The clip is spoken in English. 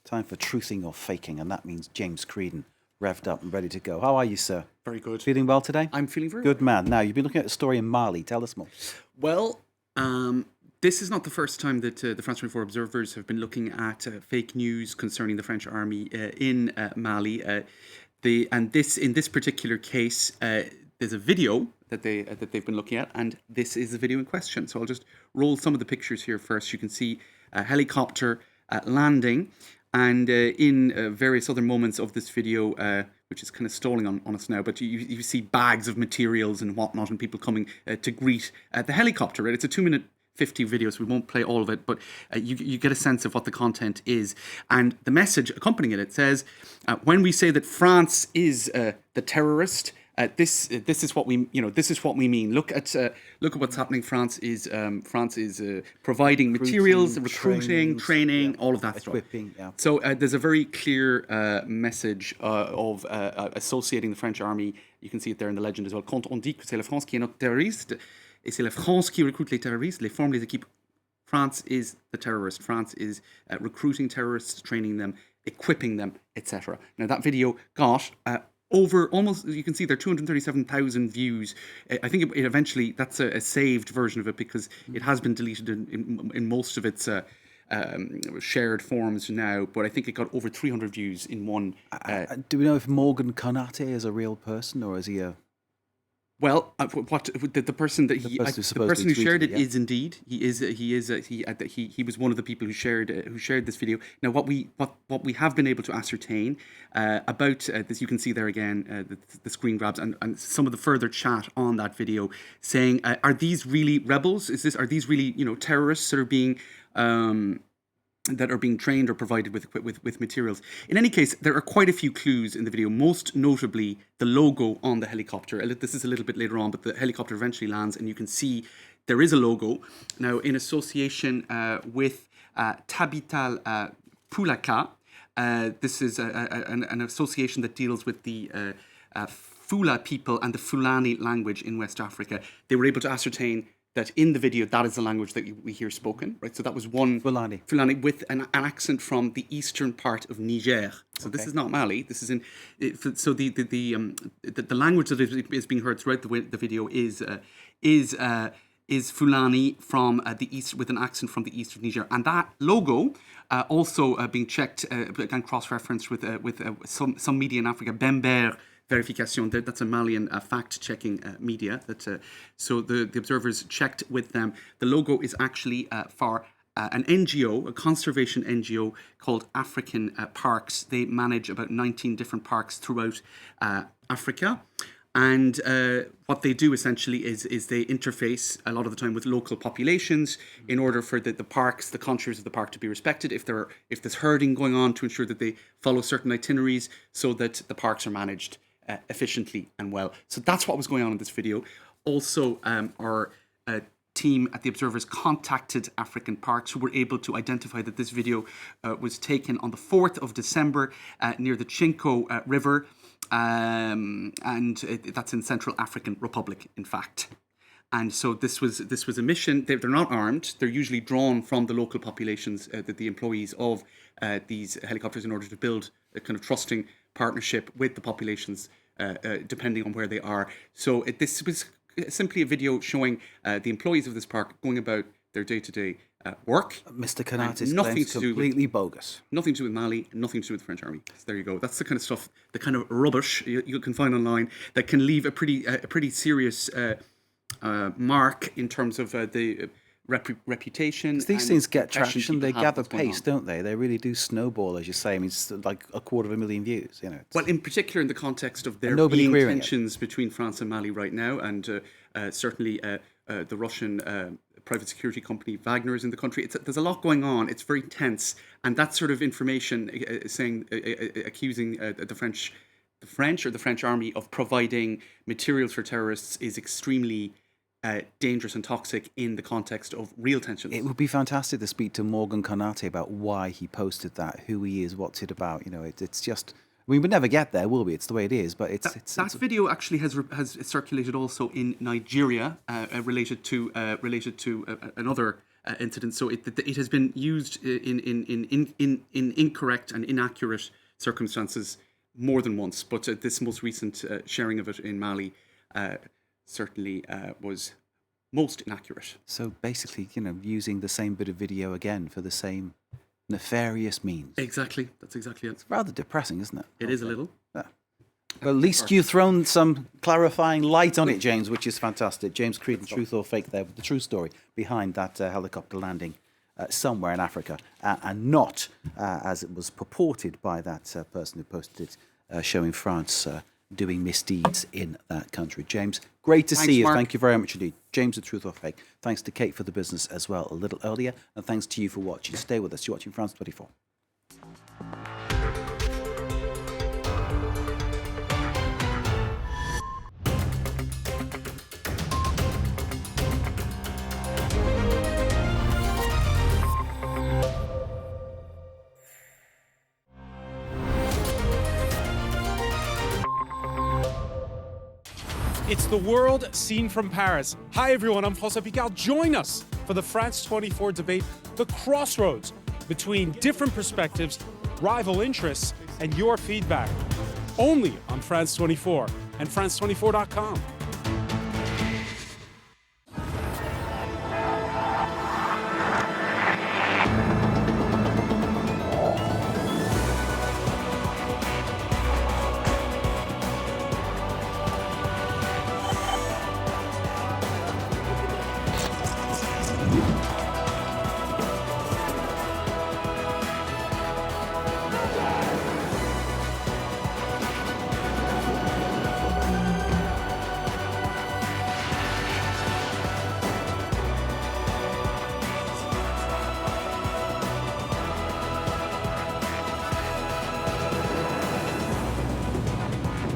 Time for truthing or faking, and that means James Creedon, revved up and ready to go. How are you, sir? Very good. Feeling well today? I'm feeling very good, man. Now, you've been looking at a story in Mali. Tell us more. well. This is not the first time that the France 24 observers have been looking at fake news concerning the French army in Mali. In this particular case, there's a video that they've been looking at, and this is the video in question. So I'll just roll some of the pictures here first. You can see a helicopter landing, and in various other moments of this video, which is kind of stalling on us now, but you see bags of materials and whatnot, and people coming to greet the helicopter. Right? It's a 2-minute 50 videos. We won't play all of it, but you get a sense of what the content is. And the message accompanying it says, when we say that France is the terrorist, this is what we mean. Look at what's happening. France is providing materials, recruiting, training, all of that equipping, stuff. yeah. So there's a very clear message of associating the French army. You can see it there in the legend as well. Quand on dit que c'est la France qui est notre terroriste, et c'est la France qui recrute les terroristes, les forme les équipes. France is the terrorist. France is recruiting terrorists, training them, equipping them, etc. Now that video got over almost, you can see there are 237,000 views. I think it eventually, that's a saved version of it because it has been deleted in most of its shared forms now, but I think it got over 300 views in one. Do we know if Morgan Konate is a real person or is he a... Well, the person that the person who shared it is indeed he was one of the people who shared this video. Now, what we have been able to ascertain about this, you can see there again the screen grabs and some of the further chat on that video, saying, are these really rebels? Are these really terrorists that are being trained or provided with materials? In any case, there are quite a few clues in the video, most notably the logo on the helicopter. This is a little bit later on, but the helicopter eventually lands and you can see there is a logo. Now, in association with Tabital Pulaka, this is an association that deals with the Fula people and the Fulani language in West Africa. They were able to ascertain that in the video, that is the language that we hear spoken, right? So that was one Fulani with an accent from the eastern part of Niger. So This is not Mali. This is in. So the language that is being heard throughout the video is Fulani from the east with an accent from the east of Niger, and that logo also being checked and cross-referenced with some media in Africa, Bember Verification. That's a Malian fact-checking media. So the observers checked with them. The logo is actually for an NGO, a conservation NGO called African Parks. They manage about 19 different parks throughout Africa. And what they do essentially is they interface a lot of the time with local populations in order for the parks, the contours of the park to be respected. If there's herding going on, to ensure that they follow certain itineraries so that the parks are managed efficiently and well. So that's what was going on in this video. Also, our team at the Observers contacted African Parks, who were able to identify that this video was taken on the 4th of December near the Chinko River, and that's in Central African Republic, in fact. And so this was a mission. They're not armed. They're usually drawn from the local populations, the employees of these helicopters, in order to build a kind of trusting partnership with the populations, depending on where they are. So this was simply a video showing the employees of this park going about their day-to-day work. Mr. Konate's claims completely bogus. Nothing to do with Mali, nothing to do with the French army. So there you go. That's the kind of stuff, the kind of rubbish you can find online that can leave a pretty serious mark in terms of the reputation. These things get traction, they gather pace, don't they? They really do snowball, as you say. I mean, it's like 250,000 views, Well, in particular in the context of there being tensions between France and Mali right now, and certainly the Russian private security company Wagner is in the country. There's a lot going on. It's very tense, and that sort of information accusing the French or the French army of providing materials for terrorists is extremely dangerous and toxic in the context of real tensions. It would be fantastic to speak to Morgan Konate about why he posted that, who he is, what's it about. It's just, we would never get there, will we? It's the way it is. But that video actually has circulated also in Nigeria, related to another incident. So it has been used in incorrect and inaccurate circumstances more than once. But this most recent sharing of it in Mali certainly was most inaccurate. So basically, using the same bit of video again for the same nefarious means. Exactly. That's exactly it. It's rather depressing, isn't it? It is a little. Yeah. Well, at least you've thrown some clarifying light on it, James, which is fantastic. James Creedon, Truth or Fake there, with the true story behind that helicopter landing somewhere in Africa, and not, as it was purported by that person who posted it, showing France doing misdeeds in that country. James, great to see you. Mark. Thank you very much indeed. James, the Truth or Fake. Thanks to Kate for the business as well a little earlier, and thanks to you for watching. Stay with us. You're watching France 24. It's the world seen from Paris. Hi everyone, I'm François Picard. Join us for the France 24 debate, the crossroads between different perspectives, rival interests, and your feedback. Only on France 24 and France24.com.